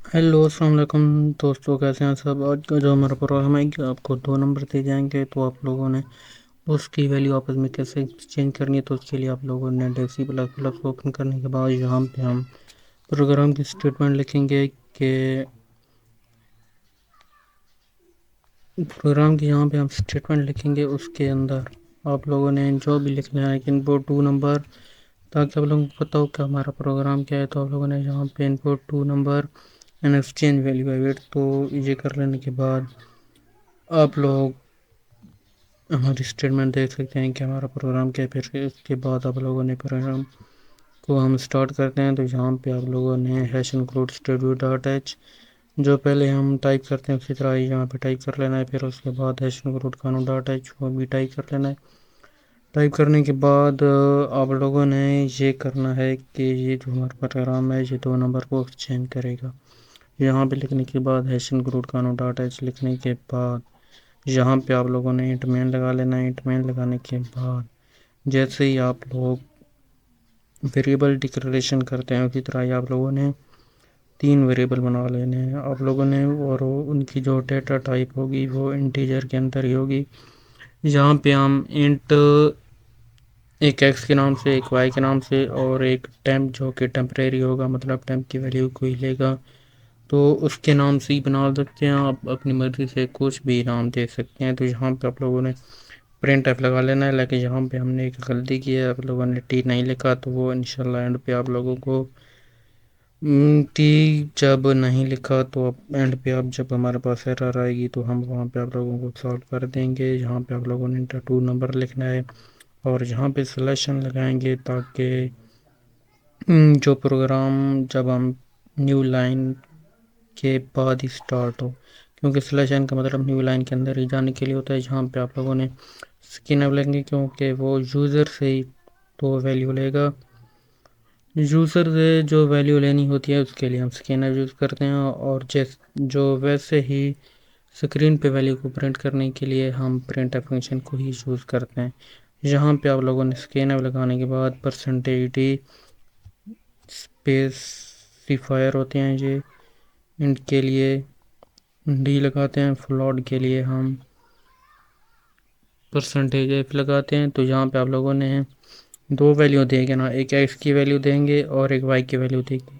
Hello अस्सलाम वालेकुम दोस्तों, कैसे हैं सब। आज का जो हमारा प्रोग्राम है कि आपको दो नंबर दिए जाएंगे, तो आप लोगों ने उसकी वैल्यू आपस में कैसे चेंज करनी है। तो उसके लिए आप लोगों ने डेसी प्लस प्लस को ओपन करने के बाद यहाँ पे हम प्रोग्राम की स्टेटमेंट लिखेंगे कि प्रोग्राम की यहाँ पे हम स्टेटमेंट लिखेंगे। उसके अंदर आप लोगों ने जो भी लिखना है कि इनपुट टू नंबर, ताकि आप लोगों को पता हो कि हमारा प्रोग्राम क्या है। तो आप लोगों ने यहाँ पे input two number and exchange value by weight, तो ये कर लेने के बाद आप लोग हमारी स्टेटमेंट देख सकते हैं कि हमारा प्रोग्राम क्या है। फिर इसके बाद आप लोगों ने प्रोग्राम को हम स्टार्ट करते हैं। तो यहाँ पे आप लोगों ने hash include statement dot H जो पहले हम टाइप करते हैं उसी तरह ही यहाँ पे टाइप कर लेना है। फिर उसके बाद हैश इंक्लूड कानून डॉट एच वो भी टाइप कर लेना है। टाइप करने के बाद आप लोगों ने ये करना है कि ये जो हमारा प्रोग्राम है ये दो नंबर को एक्सचेंज करेगा। यहाँ पे लिखने के बाद हैश इंक्लूड कानून डॉट एच लिखने के बाद यहाँ पे आप लोगों ने इंट मेन लगा लेना है। इंट मेन लगाने के बाद जैसे ही आप लोग वेरिएबल डिक्लेरेशन करते हैं उसी तरह ही आप लोगों ने तीन वेरिएबल बना लेने हैं आप लोगों ने, और उनकी जो डेटा टाइप होगी वो इंटीजर के अंदर ही होगी। यहाँ पे हम इंट एक एक्स के नाम से, एक वाई के नाम से और एक टेम्प जो कि टेम्परेरी होगा, मतलब टेम्प की वैल्यू को ही लेगा, तो उसके नाम से ही बना सकते हैं। आप अपनी मर्ज़ी से कुछ भी नाम दे सकते हैं। तो यहाँ पे आप लोगों ने प्रिंट एफ लगा लेना है। लेकिन यहाँ पे हमने एक गलती की है, आप लोगों ने टी नहीं लिखा, तो वो इंशाल्लाह एंड पे आप लोगों को टी जब नहीं लिखा तो एंड पे आप जब हमारे पास एरर आएगी तो हम वहाँ पे आप लोगों को सॉल्व कर देंगे। यहाँ पे आप लोगों ने इंटर टू नंबर लिखना है और यहाँ पे सिलेक्शन लगाएंगे ताकि जो प्रोग्राम जब हम न्यू लाइन के बाद ही स्टार्ट हो, क्योंकि सिलेक्शन का मतलब न्यू लाइन के अंदर ही जाने के लिए होता है। जहाँ पे आप लोगों ने स्किन अब लेंगे क्योंकि वो यूज़र से ही तो वैल्यू लेगा। यूज़र से जो वैल्यू लेनी होती है उसके लिए हम स्कैनर यूज़ करते हैं, और जो वैसे ही स्क्रीन पे वैल्यू को प्रिंट करने के लिए हम प्रिंट फंक्शन को ही यूज़ करते हैं। यहाँ पे आप लोगों ने स्कैनर लगाने के बाद परसेंटेज डी स्पेसिफायर होते हैं ये, इनके लिए डी लगाते हैं। फ्लोट के लिए हम परसेंटेज एफ लगाते हैं। तो यहाँ पे आप लोगों ने दो वैल्यू देंगे ना, एक एक्स की वैल्यू देंगे और एक वाई की वैल्यू देंगे।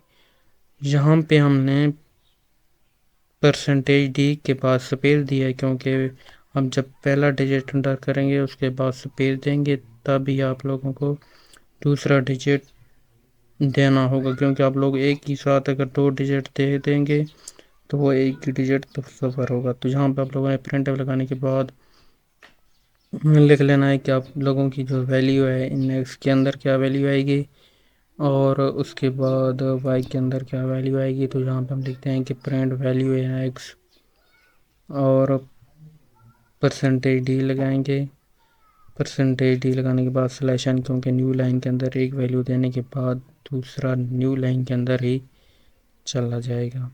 यहाँ पे हमने परसेंटेज डी के बाद स्पेस दिया है, क्योंकि हम जब पहला डिजिट एंटर करेंगे उसके बाद स्पेस देंगे तभी आप लोगों को दूसरा डिजिट देना होगा। क्योंकि आप लोग एक ही साथ अगर दो डिजिट दे देंगे तो वो एक ही डिजिट तो सफ़र होगा। तो यहाँ पे आप लोगों ने प्रिंट लगाने के बाद लिख लेना है कि आप लोगों की जो वैल्यू है इन एक्स के अंदर क्या वैल्यू आएगी और उसके बाद वाई के अंदर क्या वैल्यू आएगी। तो यहाँ पे हम लिखते हैं कि प्रिंट वैल्यू है एक्स और परसेंटेज डी लगाएंगे। परसेंटेज डी लगाने के बाद सिलेक्शन, क्योंकि न्यू लाइन के अंदर एक वैल्यू देने के बाद दूसरा न्यू लाइन के अंदर ही चला जाएगा।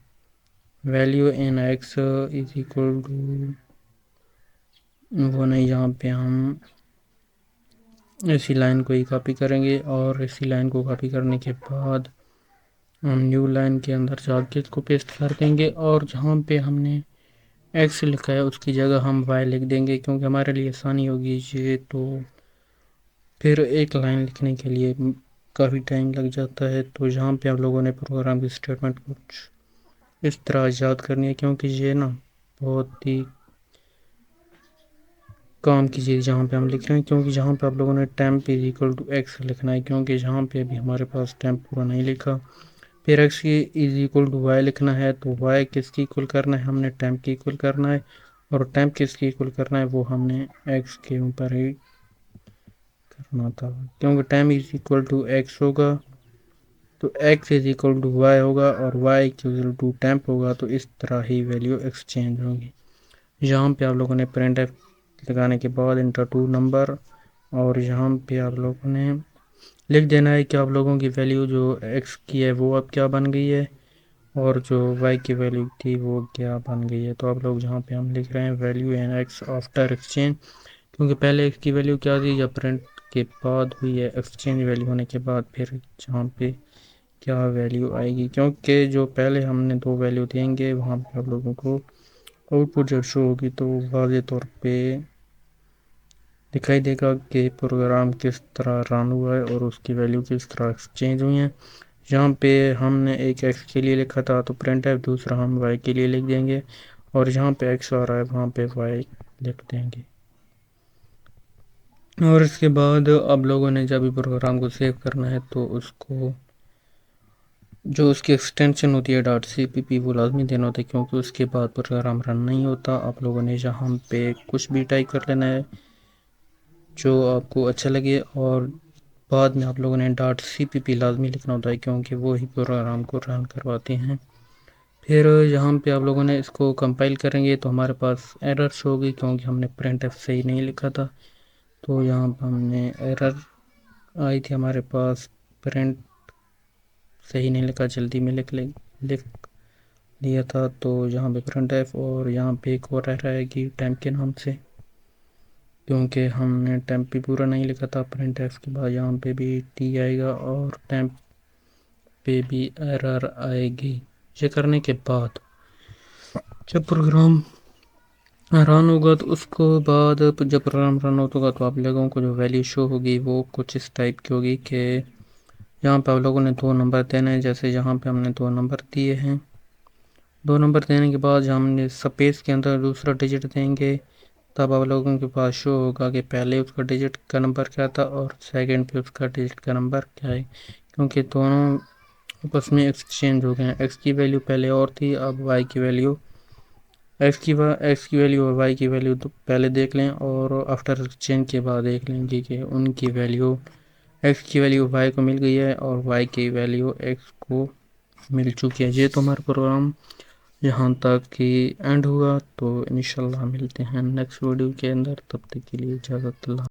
Value in x is equal to वो नहीं, यहाँ पे हम इसी लाइन को ही कॉपी करेंगे और इसी लाइन को कॉपी करने के बाद हम न्यू लाइन के अंदर जाके इसको पेस्ट कर देंगे, और जहाँ पे हमने एक्स लिखा है उसकी जगह हम वाई लिख देंगे, क्योंकि हमारे लिए आसानी होगी ये। तो फिर एक लाइन लिखने के लिए काफ़ी टाइम लग जाता है। तो यहाँ पे आप लोगों ने प्रोग्राम की स्टेटमेंट कुछ इस तरह याद करनी है, क्योंकि ये ना बहुत ही काम की चीज़ जहाँ पे हम लिख रहे हैं। क्योंकि जहाँ पे आप लोगों ने temp is equal to x लिखना है, क्योंकि जहाँ पे अभी हमारे पास टेम्प पूरा नहीं लिखा। फिर एक्स की इज इक्वल टू वाई लिखना है, तो वाई किसकी इक्वल करना है, हमने टेम्प की इक्वल करना है, और टेम्प किसकी इक्वल करना है वो हमने एक्स के ऊपर ही करना था। क्योंकि temp is equal to x होगा तो x is equal to y होगा और वाई इक्वल टू टेम्प होगा, तो इस तरह ही वैल्यू एक्सचेंज होगी। यहाँ पे आप लोगों ने प्रिंट एफ लगाने के बाद इंटर टू नंबर, और यहाँ पे आप लोगों ने लिख देना है कि आप लोगों की वैल्यू जो एक्स की है वो अब क्या बन गई है और जो वाई की वैल्यू थी वो क्या बन गई है। तो आप लोग जहाँ पे हम लिख रहे हैं value in x after exchange, क्योंकि पहले एक्स की वैल्यू क्या थी जब प्रिंट के बाद हुई है, एक्सचेंज वैल्यू होने के बाद फिर जहाँ पे کیا ویلیو آئے گی، کیونکہ جو پہلے ہم نے 2 ویلیو دیں گے وہاں پہ آپ لوگوں کو آؤٹ پٹ جب شو ہوگی تو واضح طور پہ دکھائی دے گا کہ پروگرام کس طرح رن ہوا ہے اور اس کی ویلیو کس طرح چینج ہوئی ہیں۔ یہاں پہ ہم نے ایک ایکس کے لیے لکھا تھا تو پرنٹ ایف، دوسرا ہم وائی کے لیے لکھ دیں گے، اور جہاں پہ ایکس آ رہا ہے وہاں پہ وائی لکھ دیں گے۔ اور اس کے بعد اب لوگوں نے جب بھی پروگرام کو سیو کرنا ہے تو اس کو جو اس کی ایکسٹینشن ہوتی ہے .cpp وہ لازمی دینا ہوتا ہے، کیونکہ اس کے بعد پروگرام رن نہیں ہوتا۔ آپ لوگوں نے یہاں پہ کچھ بھی ٹائپ کر لینا ہے جو آپ کو اچھا لگے، اور بعد میں آپ لوگوں نے .cpp لازمی لکھنا ہوتا ہے، کیونکہ وہی پروگرام کو رن کرواتے ہیں۔ پھر یہاں پہ آپ لوگوں نے اس کو کمپائل کریں گے تو ہمارے پاس ایرر شو ہوگی، کیونکہ ہم نے پرنٹ ایف صحیح نہیں لکھا تھا۔ تو یہاں پہ ہم نے ایرر آئی تھی ہمارے پاس، پرنٹ صحیح نہیں لکھا، جلدی میں لکھ لیا تھا، تو یہاں پہ پرنٹ ایف، اور یہاں پہ ایک اور ایرر آئے گی ٹیمپ کے نام سے، کیونکہ ہم نے ٹیمپ بھی پورا نہیں لکھا تھا۔ پرنٹ ایف کے بعد یہاں پہ بھی ٹی آئے گا اور ٹیمپ پہ بھی ایرر آئے گی۔ یہ کرنے کے بعد جب پروگرام رن ہوگا تو اس کو بعد جب پروگرام رن ہوگا تو آپ لوگوں کو جو ویلیو شو ہوگی وہ کچھ اس ٹائپ کی ہوگی کہ یہاں پہ آپ لوگوں نے 2 نمبر دینے ہیں، جیسے یہاں پہ ہم نے 2 نمبر دیے ہیں۔ 2 نمبر دینے کے بعد ہم نے سپیس کے اندر دوسرا ڈیجٹ دیں گے، تب آپ لوگوں کے پاس شو ہوگا کہ پہلے اس کا ڈیجٹ کا نمبر کیا تھا اور سیکنڈ پہ اس کا ڈیجٹ کا نمبر کیا ہے، کیونکہ دونوں آپس میں ایکسچینج ہو گئے ہیں۔ ایکس کی ویلیو پہلے اور تھی، اب وائی کی ویلیو ایکس کی ویلیو اور وائی کی ویلیو پہلے دیکھ لیں، اور آفٹر ایکسچینج کے بعد دیکھ لیں گے کہ ان کی ویلیو ایکس کی ویلیو وائی کو مل گئی ہے اور وائی کی ویلیو ایکس کو مل چکی ہے۔ یہ تو ہمارا پروگرام یہاں تک ہی اینڈ ہوا، تو انشاءاللہ ملتے ہیں نیکسٹ ویڈیو کے اندر، تب تک کے لیے اجازت اللہ۔